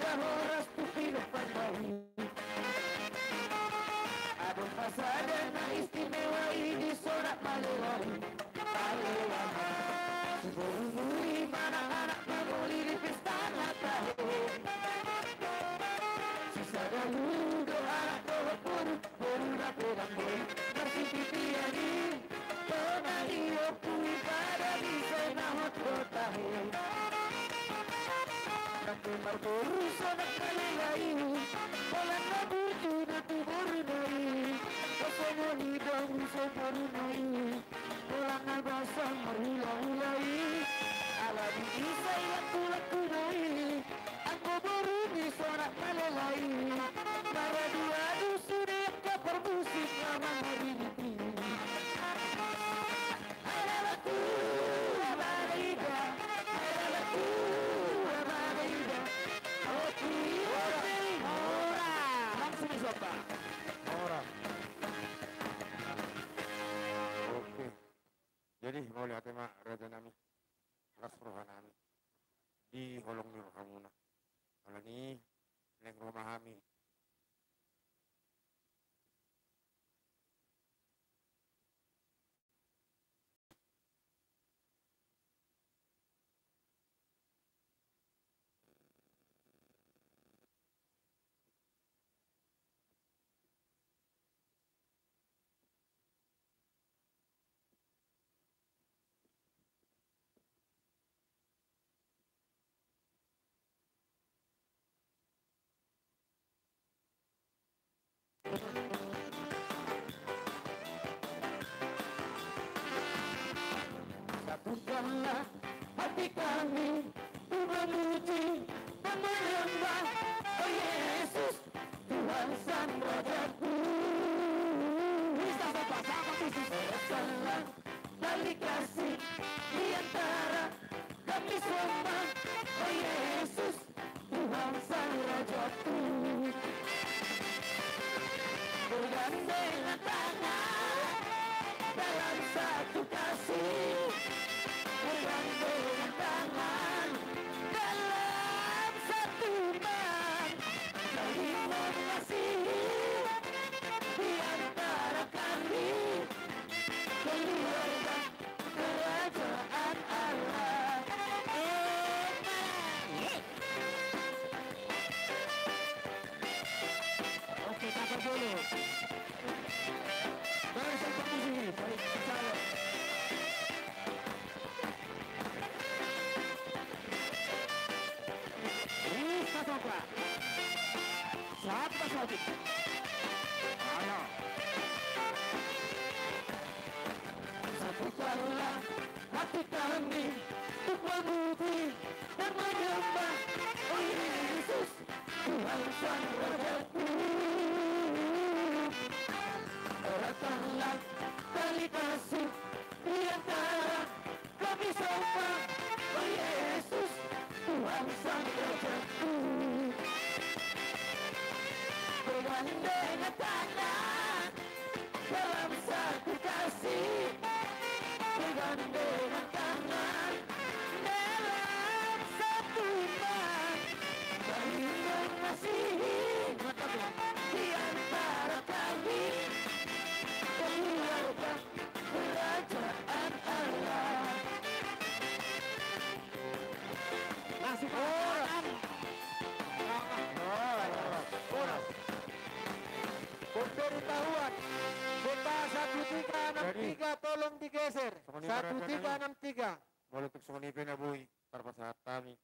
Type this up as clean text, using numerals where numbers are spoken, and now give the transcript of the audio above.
oras tu pinapanawi. Adong pasada na istimewa, hindi sorak malewali. Malewali. Siguro muli anak-anak na muli di pesta na tayo. Sisa dahulu anak puro puro na peranggo. Masih titiani, penariyo pui pada bisa nahot kotahe. Nanti marboruso na kalilai, walang nabuti na tuburinay. Kasomoni daw sa marinay, walang nabasang marilay-ulay. Alam isa'y ang tulak-tunay, ang kuburuni sorak malalay. Maradu-adu sudah kaperbusik naman mariniti. Alalaku, abalida, alalaku, abalida. Oke, ora. Langsung siapa? Ora. Oke. Jadi mau lihat tema Raja Nami, Rasrohanami di Holong Nurhamuna. Kalau ini neng memahami. Satukanlah hati kami untuk memuji dan menyembah, oh Yesus, Tuhan Sang Rajaku. Bisa Bapak, sama Yesus. Salah tali kasih di antara kami semua, oh Yesus, Tuhan Sang Rajaku. Bergandengan tangan dalam satu kasih, bergandengan tangan dalam satu iman, saling mengasihi di antara kami, keluarga kerajaan Allah. Oke, kakak dulu. Baris tempat di sini, baik saya. Bisa coba. Siapa lagi? Ayo. Satukanlah hati kami untuk memuji dan menyembah, oh Yesus, Tuhan Sang Rajaku. Eratkanlah tali kasih di antara kami semua, oh Yesus, Tuhan Sang Rajaku. Bergandengan tangan dalam satu kasih, bergandengan tangan dalam satu iman, saling mengasihi di antara kami, keluarga kerajaan Allah. Masih orang. Pemberitahuan Kota 1363 tolong digeser. 1363. Boleh untuk sumuni penabuhi para pasahatan